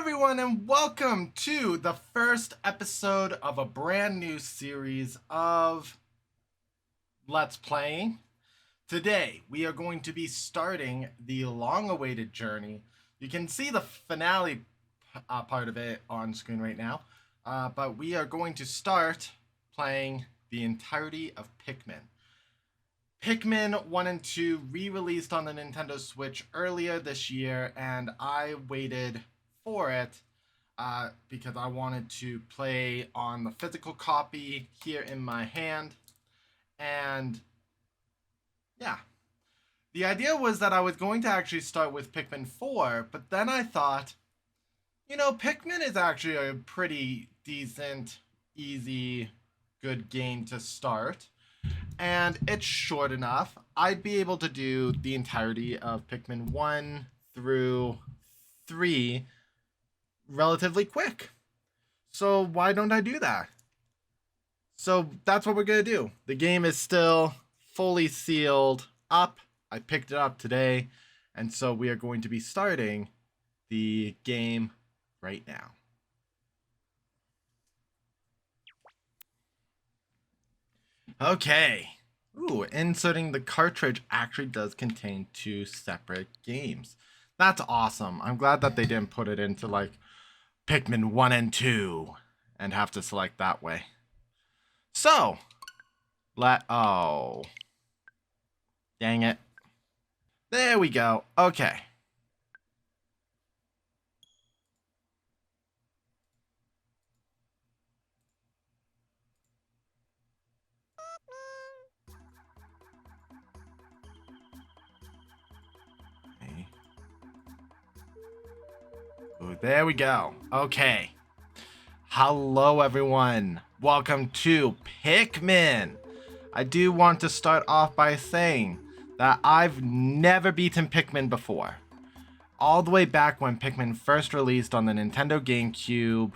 everyone, and welcome to the first episode of a brand new series of Let's Playing. Today, we are going to be starting the long-awaited journey. You can see the finale part of it on screen right now, but we are going to start playing the entirety of Pikmin. Pikmin 1 and 2 re-released on the Nintendo Switch earlier this year, and I waited for it because I wanted to play on the physical copy here in my hand. And yeah, the idea was that I was going to actually start with Pikmin 4, but then I thought, Pikmin is actually a pretty decent, easy, good game to start. And it's short enough. I'd be able to do the entirety of Pikmin 1 through 3 relatively quick. So why don't I do that? So that's what we're going to do. The game is still fully sealed up. I picked it up today. And so we are going to be starting the game right now. Okay. Ooh, inserting the cartridge actually does contain 2 separate games. That's awesome. I'm glad that they didn't put it into like Pikmin 1 and 2 and have to select that way. So, oh. Dang it. There we go. Okay. Ooh, there we go. Okay. Hello, everyone. Welcome to Pikmin. I do want to start off by saying that I've never beaten Pikmin before. All the way back when Pikmin first released on the Nintendo GameCube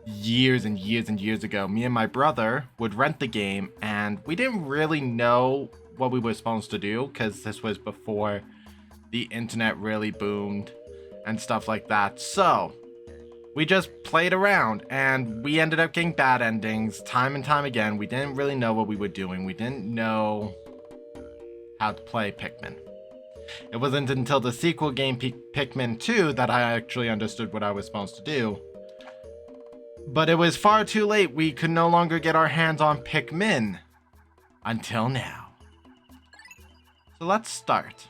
years and years and years ago, me and my brother would rent the game, and we didn't really know what we were supposed to do because this was before the internet really boomed and stuff like that. So we just played around, and we ended up getting bad endings time and time again. We didn't really know what we were doing. We didn't know how to play Pikmin. It wasn't until the sequel game, Pikmin 2, that I actually understood what I was supposed to do. But it was far too late. We could no longer get our hands on Pikmin. Until now. So let's start.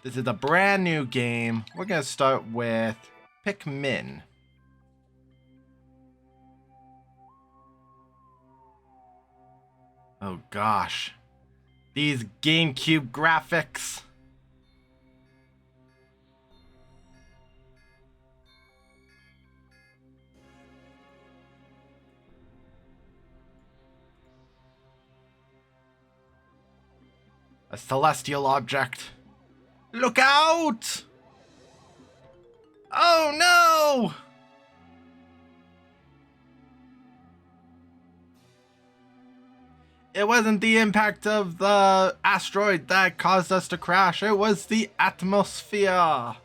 This is a brand new game. We're going to start with Pikmin. Oh gosh. These GameCube graphics. A celestial object. Look out! Oh no! It wasn't the impact of the asteroid that caused us to crash. It was the atmosphere.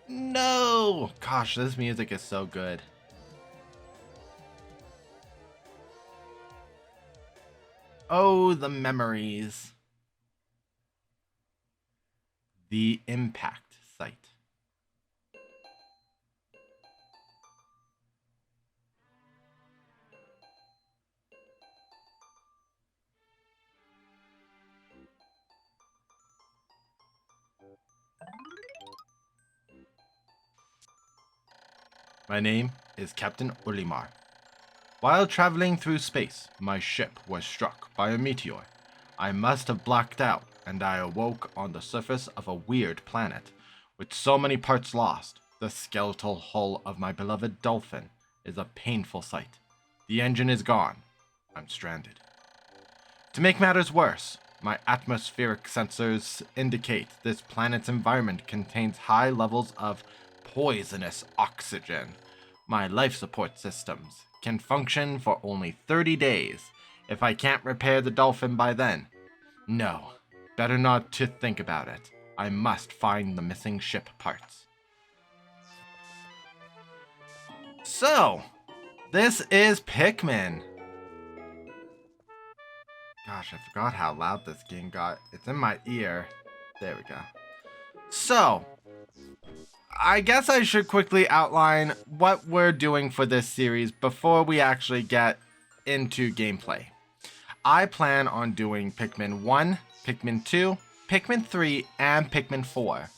No! Gosh, this music is so good. Oh, the memories. The impact site. My name is Captain Olimar. While traveling through space, my ship was struck by a meteor. I must have blacked out, and I awoke on the surface of a weird planet, with so many parts lost. The skeletal hull of my beloved Dolphin is a painful sight. The engine is gone. I'm stranded. To make matters worse, my atmospheric sensors indicate this planet's environment contains high levels of poisonous oxygen. My life support systems can function for only 30 days. If I can't repair the Dolphin by then, no, better not to think about it. I must find the missing ship parts. So, this is Pikmin. Gosh, I forgot how loud this game got. It's in my ear. There we go. So, I guess I should quickly outline what we're doing for this series before we actually get into gameplay. I plan on doing Pikmin 1, Pikmin 2, Pikmin 3, and Pikmin 4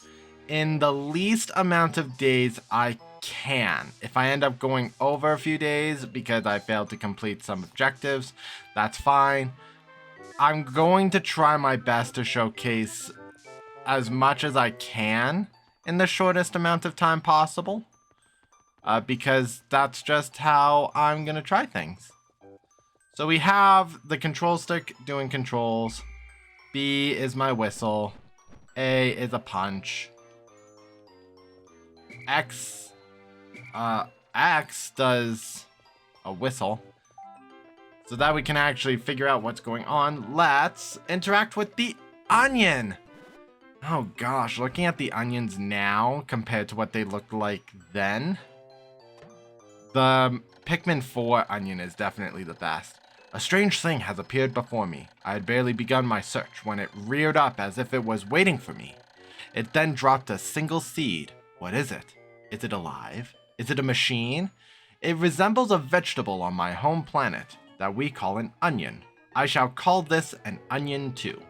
in the least amount of days I can. If I end up going over a few days because I failed to complete some objectives, that's fine. I'm going to try my best to showcase as much as I can in the shortest amount of time possible, because that's just how I'm gonna try things. So we have the control stick doing controls, B is my whistle, A is a punch, X does a whistle, so that we can actually figure out what's going on. Let's interact with the onion. Oh gosh, looking at the onions now compared to what they looked like then, the Pikmin 4 onion is definitely the best. A strange thing has appeared before me. I had barely begun my search when it reared up as if it was waiting for me. It then dropped a single seed. What is it? Is it alive? Is it a machine? It resembles a vegetable on my home planet that we call an onion. I shall call this an onion too.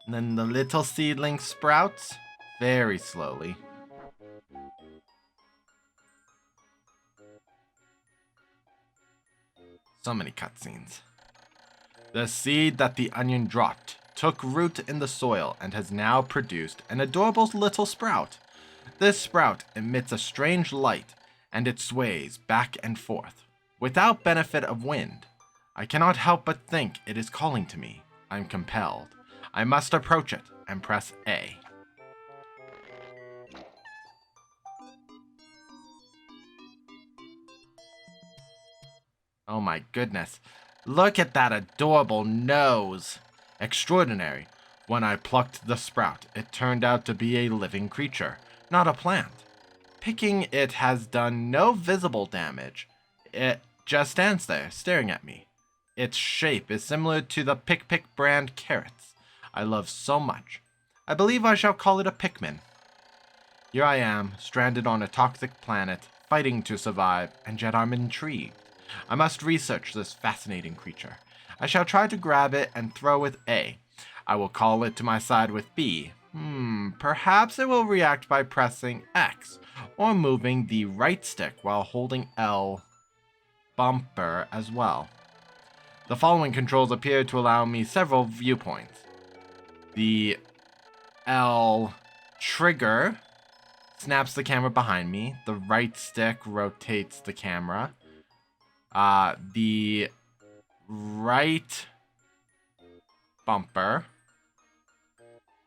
And then the little seedling sprouts very slowly. So many cutscenes. The seed that the onion dropped took root in the soil and has now produced an adorable little sprout. This sprout emits a strange light and it sways back and forth without benefit of wind. I cannot help but think it is calling to me. I'm compelled. I must approach it and press A. Oh my goodness. Look at that adorable nose. Extraordinary. When I plucked the sprout, it turned out to be a living creature, not a plant. Picking it has done no visible damage. It just stands there, staring at me. Its shape is similar to the Pick brand carrots I love so much. I believe I shall call it a Pikmin. Here I am, stranded on a toxic planet, fighting to survive, and yet I'm intrigued. I must research this fascinating creature. I shall try to grab it and throw with A. I will call it to my side with B. Perhaps it will react by pressing X, or moving the right stick while holding L bumper as well. The following controls appear to allow me several viewpoints. The L trigger snaps the camera behind me. The right stick rotates the camera. The right bumper,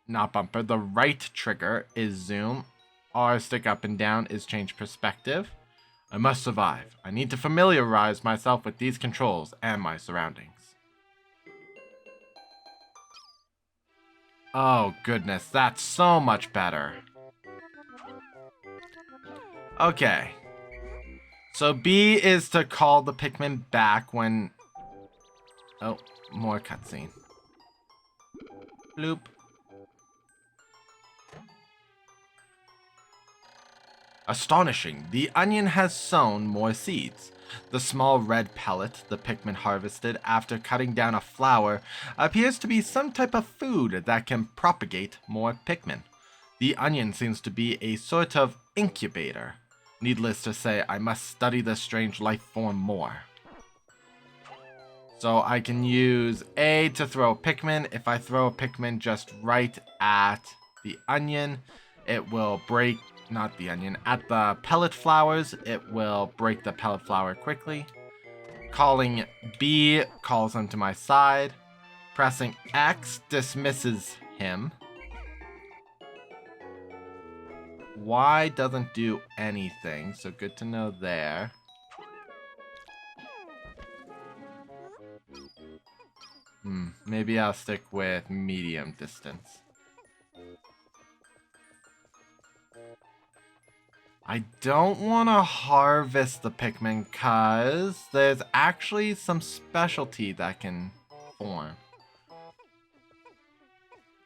not bumper, the right trigger is zoom. R stick up and down is change perspective. I must survive. I need to familiarize myself with these controls and my surroundings. Oh goodness, that's so much better. Okay. So B is to call the Pikmin back when... Oh, more cutscene. Bloop. Astonishing, the onion has sown more seeds. The small red pellet the Pikmin harvested after cutting down a flower appears to be some type of food that can propagate more Pikmin. The onion seems to be a sort of incubator. Needless to say, I must study this strange life form more. So I can use A to throw a Pikmin. If I throw a Pikmin just right at the onion, it will break... Not the onion, at the pellet flowers, it will break the pellet flower quickly. Calling B calls him to my side. Pressing X dismisses him. Y doesn't do anything, so good to know there. Maybe I'll stick with medium distance. I don't want to harvest the Pikmin because there's actually some specialty that can form.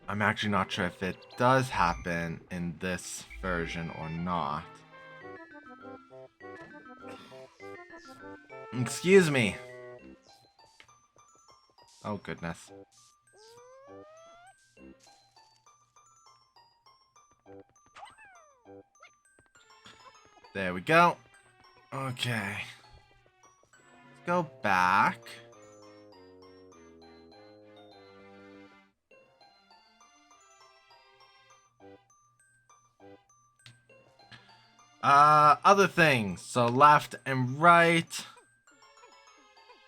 I'm actually not sure if it does happen in this version or not. Excuse me. Oh, goodness. There we go. Okay. Let's go back. Other things. So left and right.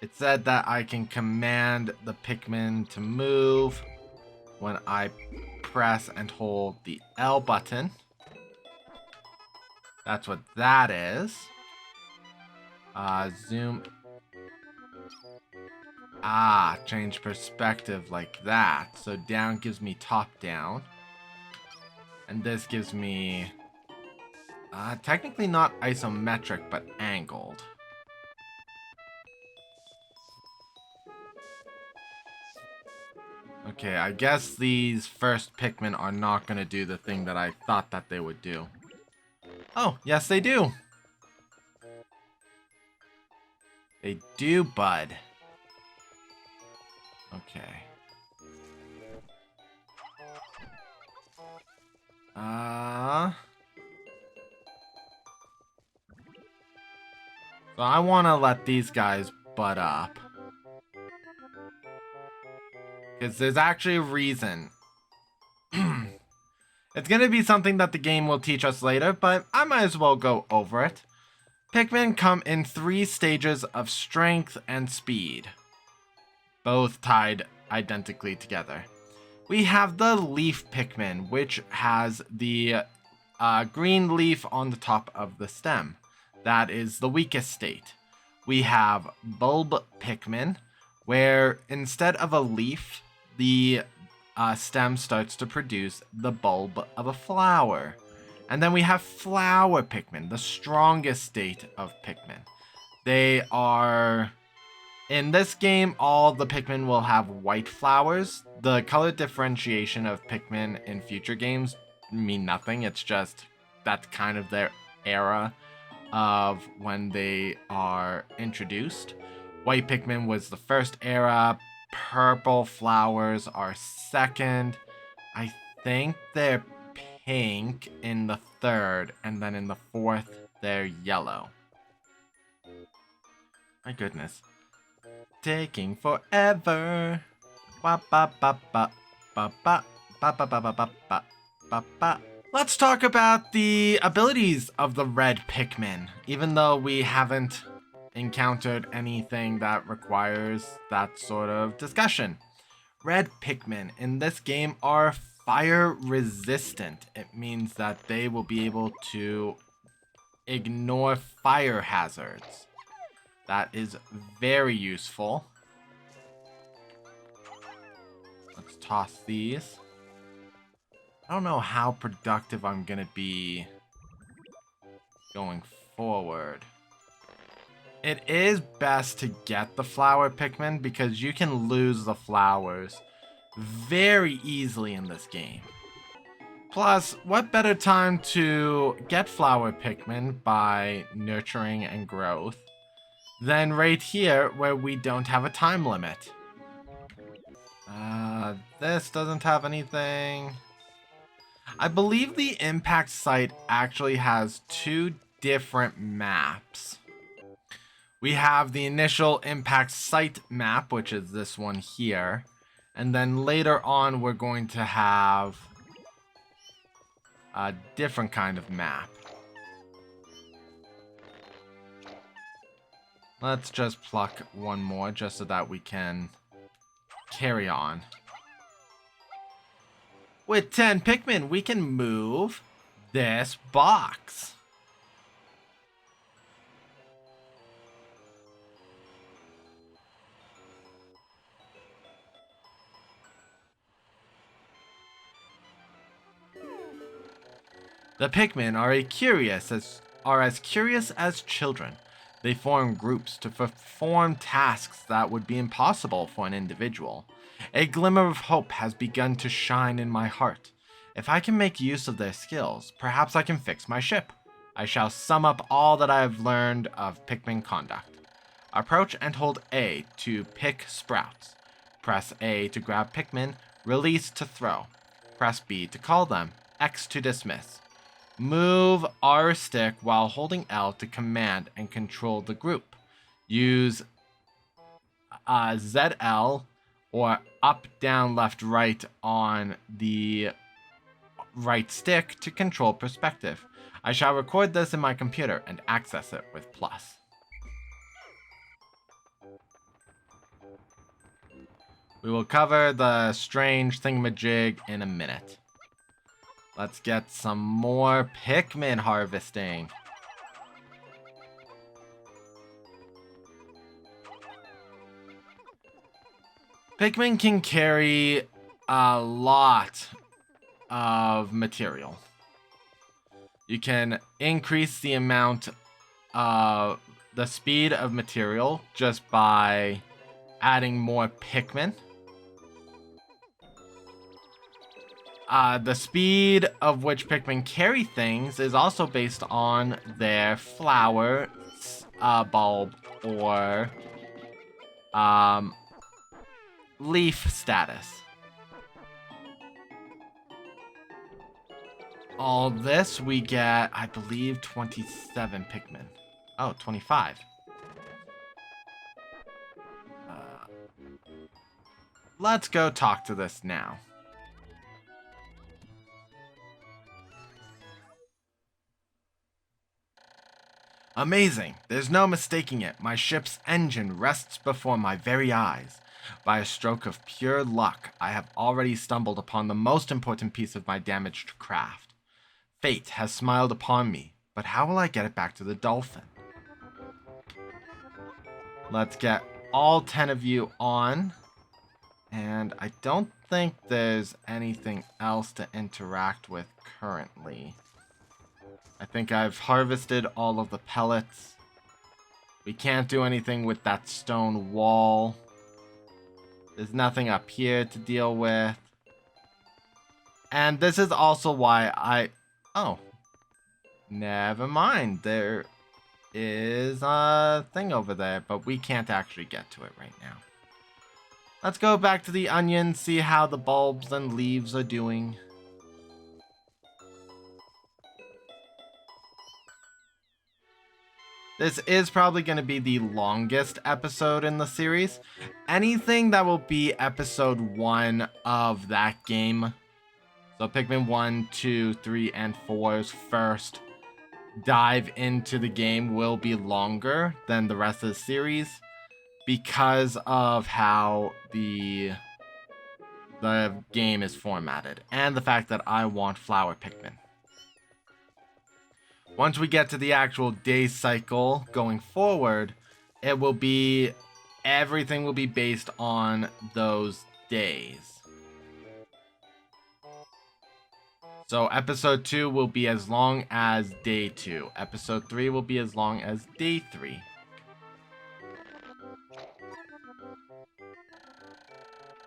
It said that I can command the Pikmin to move when I press and hold the L button. That's what that is. Zoom. Change perspective like that. So down gives me top down. And this gives me, technically not isometric, but angled. Okay, I guess these first Pikmin are not going to do the thing that I thought that they would do. Oh, yes they do. They do, bud. Okay. So I want to let these guys butt up. Because there's actually a reason. It's going to be something that the game will teach us later, but I might as well go over it. Pikmin come in 3 stages of strength and speed, both tied identically together. We have the leaf Pikmin, which has the green leaf on the top of the stem. That is the weakest state. We have bulb Pikmin, where instead of a leaf, the stem starts to produce the bulb of a flower. And then we have flower Pikmin, the strongest state of Pikmin. They are... In this game, all the Pikmin will have white flowers. The color differentiation of Pikmin in future games mean nothing. It's just that's kind of their era of when they are introduced. White Pikmin was the first era. Purple flowers are second. I think they're pink in the third, and then in the fourth, they're yellow. My goodness. Taking forever. Ba ba ba ba ba ba ba ba ba ba ba ba ba ba. Let's talk about the abilities of the red Pikmin, even though we haven't encountered anything that requires that sort of discussion. Red Pikmin in this game are fire resistant. It means that they will be able to ignore fire hazards. That is very useful. Let's toss these. I don't know how productive I'm going to be going forward. It is best to get the flower Pikmin because you can lose the flowers very easily in this game. Plus, what better time to get flower Pikmin by nurturing and growth than right here where we don't have a time limit. This doesn't have anything. I believe the impact site actually has 2 different maps. We have the initial impact site map, which is this one here. And then later on, we're going to have a different kind of map. Let's just pluck one more just so that we can carry on. With 10 Pikmin, we can move this box. The Pikmin are as curious as children. They form groups to perform tasks that would be impossible for an individual. A glimmer of hope has begun to shine in my heart. If I can make use of their skills, perhaps I can fix my ship. I shall sum up all that I have learned of Pikmin conduct. Approach and hold A to pick sprouts. Press A to grab Pikmin, release to throw. Press B to call them, X to dismiss. Move R stick while holding L to command and control the group. Use ZL or up, down, left, right on the right stick to control perspective. I shall record this in my computer and access it with plus. We will cover the strange thingamajig in a minute. Let's get some more Pikmin harvesting. Pikmin can carry a lot of material. You can increase the amount of the speed of material just by adding more Pikmin. The speed of which Pikmin carry things is also based on their flower, bulb, or leaf status. All this we get, I believe, 27 Pikmin. Oh, 25. Let's go talk to this now. Amazing! There's no mistaking it. My ship's engine rests before my very eyes. By a stroke of pure luck, I have already stumbled upon the most important piece of my damaged craft. Fate has smiled upon me, but how will I get it back to the Dolphin? Let's get all 10 of you on. And I don't think there's anything else to interact with currently. I think I've harvested all of the pellets. We can't do anything with that stone wall. There's nothing up here to deal with. And this is also why oh. Never mind. There is a thing over there, but we can't actually get to it right now. Let's go back to the onion, see how the bulbs and leaves are doing. This is probably going to be the longest episode in the series. Anything that will be episode 1 of that game. So Pikmin 1, 2, 3, and 4's first dive into the game will be longer than the rest of the series because of how the game is formatted and the fact that I want flower Pikmin. Once we get to the actual day cycle going forward, everything will be based on those days. So episode 2 will be as long as day 2. Episode 3 will be as long as day 3.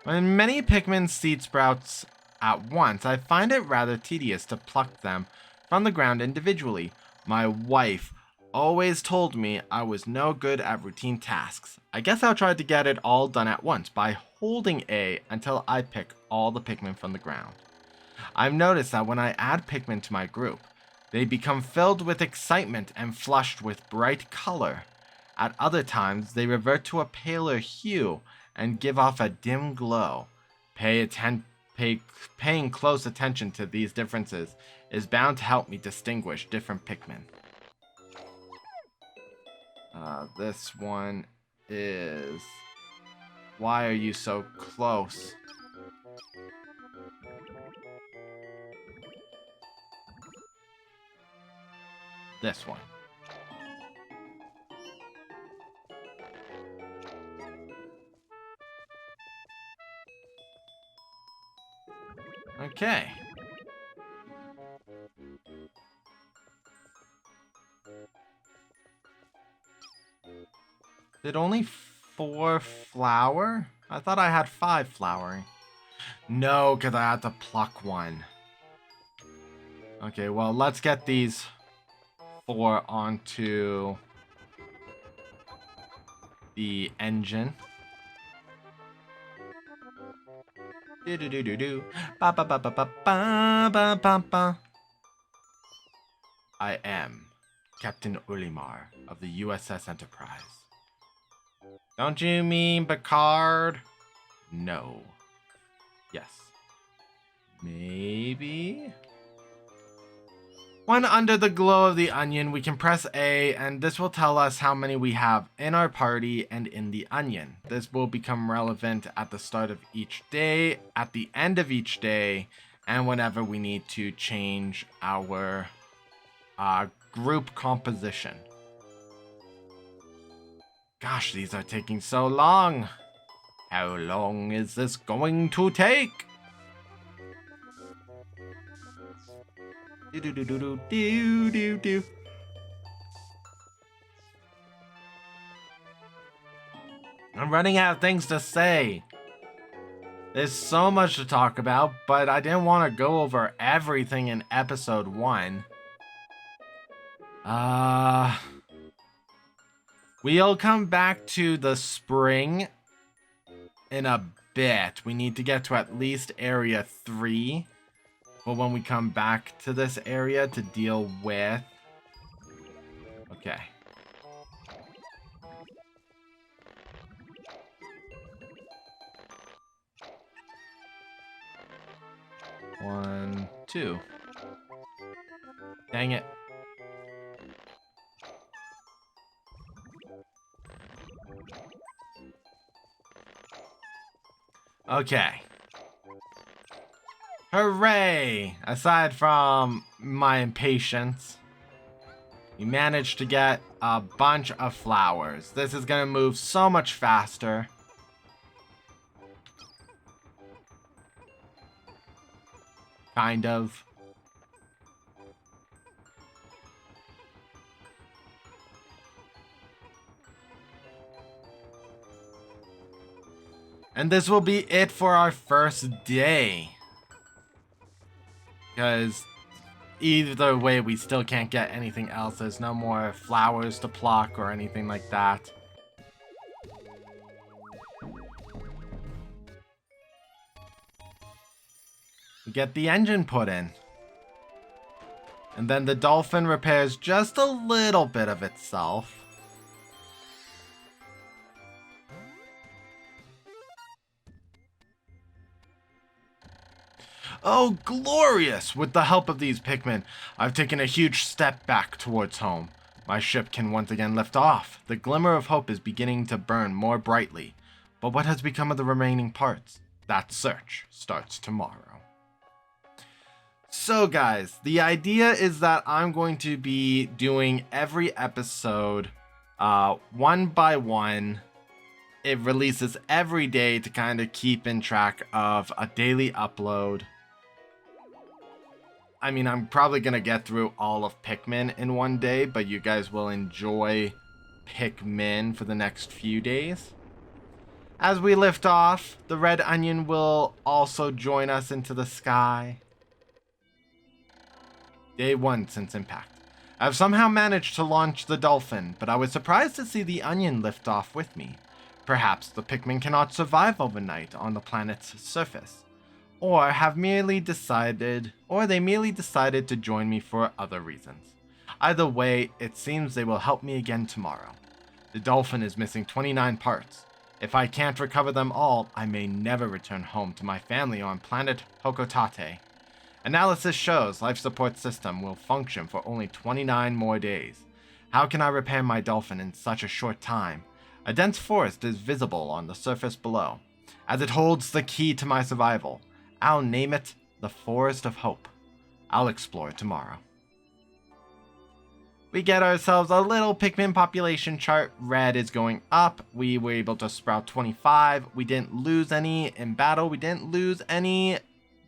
When many Pikmin seed sprouts at once, I find it rather tedious to pluck them from the ground individually. My wife always told me I was no good at routine tasks. I guess I'll try to get it all done at once by holding A until I pick all the Pikmin from the ground. I've noticed that when I add Pikmin to my group, they become filled with excitement and flushed with bright color. At other times, they revert to a paler hue and give off a dim glow. Paying close attention to these differences is bound to help me distinguish different Pikmin. This one is... Why are you so close? This one. Okay. Did only 4 flower? I thought I had 5 flowering. No, because I had to pluck one. Okay, well, let's get these 4 onto the engine. Do do do do do. Ba ba ba ba ba ba ba ba ba. I am Captain Olimar of the USS Enterprise. Don't you mean Picard? No. Yes. Maybe? When under the glow of the onion, we can press A, and this will tell us how many we have in our party and in the onion. This will become relevant at the start of each day, at the end of each day, and whenever we need to change our group composition. Gosh, these are taking so long. How long is this going to take? Do do do do do do do do. I'm running out of things to say. There's so much to talk about, but I didn't want to go over everything in episode 1. We'll come back to the spring in a bit. We need to get to at least area 3. But when we come back to this area to deal with... Okay. One, two. Dang it. Okay. Hooray! Aside from my impatience, we managed to get a bunch of flowers. This is gonna move so much faster. Kind of. And this will be it for our first day. Because either way, we still can't get anything else. There's no more flowers to pluck or anything like that. We get the engine put in. And then the Dolphin repairs just a little bit of itself. Oh, glorious! With the help of these Pikmin, I've taken a huge step back towards home. My ship can once again lift off. The glimmer of hope is beginning to burn more brightly. But what has become of the remaining parts? That search starts tomorrow. So guys, the idea is that I'm going to be doing every episode one by one. It releases every day to kind of keep in track of a daily upload. I mean, I'm probably going to get through all of Pikmin in one day, but you guys will enjoy Pikmin for the next few days. As we lift off, the red onion will also join us into the sky. Day 1 since impact. I've somehow managed to launch the Dolphin, but I was surprised to see the onion lift off with me. Perhaps the Pikmin cannot survive overnight on the planet's surface. Or they merely decided to join me for other reasons. Either way, it seems they will help me again tomorrow. The Dolphin is missing 29 parts. If I can't recover them all, I may never return home to my family on planet Hokotate. Analysis shows life support system will function for only 29 more days. How can I repair my Dolphin in such a short time? A dense forest is visible on the surface below, as it holds the key to my survival. I'll name it the Forest of Hope. I'll explore it tomorrow. We get ourselves a little Pikmin population chart. Red is going up. We were able to sprout 25. We didn't lose any in battle. We didn't lose any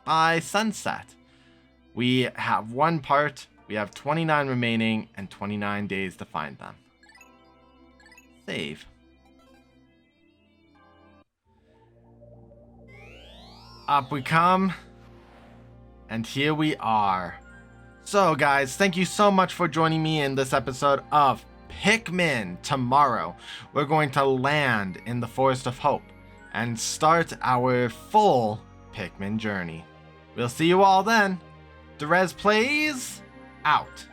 by sunset. We have 1 part. We have 29 remaining and 29 days to find them. Save. Up we come. And here we are. So guys, thank you so much for joining me in this episode of Pikmin. Tomorrow, we're going to land in the Forest of Hope and start our full Pikmin journey. We'll see you all then. Derez plays out.